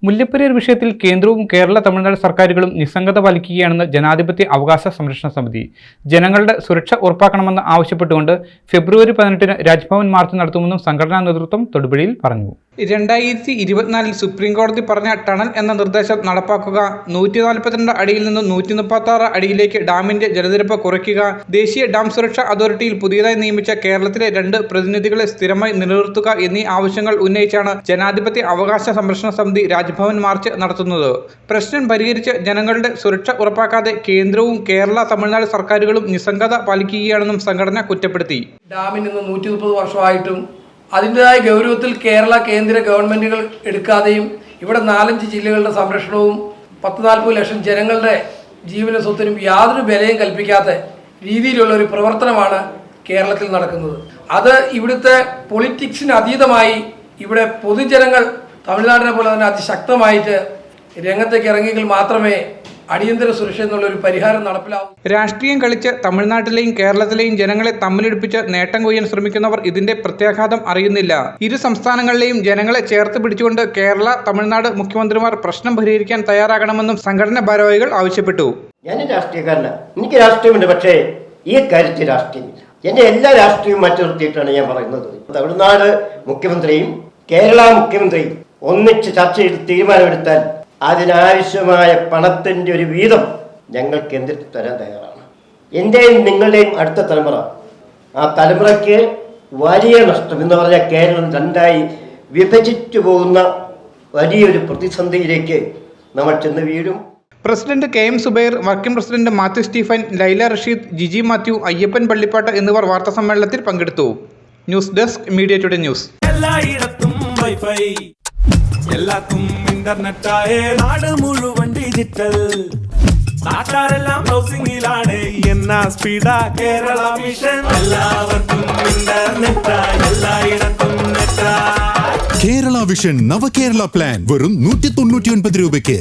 മുല്ലപ്പെരിയാർ വിഷയത്തിൽ കേന്ദ്രവും കേരള തമിഴ്നാട് സർക്കാരുകളും നിസ്സംഗത പാലിക്കുകയാണെന്ന് ജനാധിപത്യ അവകാശ സംരക്ഷണ സമിതി ജനങ്ങളുടെ സുരക്ഷ ഉറപ്പാക്കണമെന്ന് ആവശ്യപ്പെട്ടുകൊണ്ട് ഫെബ്രുവരി 18-ന് രാജ്ഭവൻ മാർച്ച് നടത്തുമെന്നും സംഘടനാ നേതൃത്വം തൊടുപുഴയിൽ പറഞ്ഞു. 2024 സുപ്രീം കോടതി പറഞ്ഞ ടണൽ എന്ന നിർദ്ദേശം നടപ്പാക്കുക, 142 അടിയിൽ നിന്ന് 136 അടിയിലേക്ക് ഡാമിന്റെ ജലനിരപ്പ് കുറയ്ക്കുക, ദേശീയ ഡാം സുരക്ഷാ അതോറിറ്റിയിൽ പുതിയതായി നിയമിച്ച കേരളത്തിലെ 2 പ്രതിനിധികളെ സ്ഥിരമായി നിലനിർത്തുക എന്നീ ആവശ്യങ്ങൾ ഉന്നയിച്ചാണ് ജനാധിപത്യ അവകാശ സംരക്ഷണ സമിതി രാജ്ഭവൻ മാർച്ച് നടത്തുന്നത്. പ്രശ്നം പരിഹരിച്ച് ജനങ്ങളുടെ സുരക്ഷ ഉറപ്പാക്കാതെ കേന്ദ്രവും കേരള തമിഴ്നാട് സർക്കാരുകളും നിസ്സംഗത പാലിക്കുകയാണെന്നും സംഘടന കുറ്റപ്പെടുത്തി. ഡാമിൽ നിന്ന് 130 വർഷമായിട്ടും അതിൻ്റെതായ ഗൗരവത്തിൽ കേന്ദ്ര ഗവൺമെൻറ്റുകൾ എടുക്കാതെയും ഇവിടെ 4-5 ജില്ലകളുടെ സംരക്ഷണവും 10-40 ലക്ഷം ജനങ്ങളുടെ ജീവന സ്വത്തിനും യാതൊരു വിലയും കൽപ്പിക്കാത്ത രീതിയിലുള്ള ഒരു പ്രവർത്തനമാണ് കേരളത്തിൽ നടക്കുന്നത്. അത് ഇവിടുത്തെ പൊളിറ്റിക്സിന് അതീതമായി ഇവിടെ പൊതുജനങ്ങൾ തമിഴ്നാടിനെ പോലെ തന്നെ അതിശക്തമായിട്ട് രംഗത്തേക്ക് ഇറങ്ങിയെങ്കിൽ മാത്രമേ അടിയന്തര സുരക്ഷ എന്നുള്ള ഒരു പരിഹാരം നടപ്പിലാവും. രാഷ്ട്രീയം കളിച്ച് തമിഴ്നാട്ടിലെയും കേരളത്തിലെയും ജനങ്ങളെ തമ്മിലെടുപ്പിച്ച് നേട്ടം കൊയ്യാൻ ശ്രമിക്കുന്നവർ ഇതിന്റെ പ്രത്യാഘാതം അറിയുന്നില്ല. ഇരു സംസ്ഥാനങ്ങളിലെയും ജനങ്ങളെ ചേർത്ത് പിടിച്ചുകൊണ്ട് കേരള തമിഴ്നാട് മുഖ്യമന്ത്രിമാർ പ്രശ്നം പരിഹരിക്കാൻ തയ്യാറാകണമെന്നും സംഘടനാ ഭാരവാഹികൾ ആവശ്യപ്പെട്ടു. ഞാൻ രാഷ്ട്രീയക്കാരല്ല, എനിക്ക് രാഷ്ട്രീയമുണ്ട്, പക്ഷേ ഈ കാര്യത്തിൽ രാഷ്ട്രീയമില്ല. എന്റെ എല്ലാ രാഷ്ട്രീയവും മാറ്റി നിർത്തിയിട്ടാണ് ഞാൻ പറയുന്നത്. തമിഴ്നാട് മുഖ്യമന്ത്രിയും കേരള മുഖ്യമന്ത്രിയും ഒന്നിച്ച് ചർച്ച ചെയ്ത് തീരുമാനമെടുത്താൽ അതിനാവശ്യമായ പണത്തിൻ്റെ ഒരു വീതം ഞങ്ങൾ കേന്ദ്രത്തിൽ തരാൻ തയ്യാറാണ്. എൻ്റെയും നിങ്ങളുടെയും അടുത്ത തലമുറ, ആ തലമുറയ്ക്ക് വലിയ നഷ്ടം എന്ന് പറഞ്ഞാൽ കേരളം 2ആയി വിഭജിച്ചു പോകുന്ന വലിയൊരു പ്രതിസന്ധിയിലേക്ക് നമ്മൾ ചെന്ന് വീഴും. President KM Zubair, working president Mathew Stephen, Laila Rasheed, Jiji Mathew, Ayyappan Pallippattu എന്നിവർ വാർത്താസമ്മേളനത്തിൽ പങ്കെടുത്തു. News desk media today news. എല്ലാവർക്കും ഇന്റർനെറ്റായ നാട് മുഴുവൻ ഡിജിറ്റൽ, നാട്ടാരെല്ലാം ബ്രൗസിംഗിലാണ്. എന്നാ സ്പീഡാ കേരള മിഷൻ, എല്ലാവർക്കും ഇന്റർനെറ്റാ, എല്ലായിടത്തും നെറ്റാ. കേരള വിഷൻ നവകേരള പ്ലാൻ വെറും 199 രൂപയ്ക്ക്.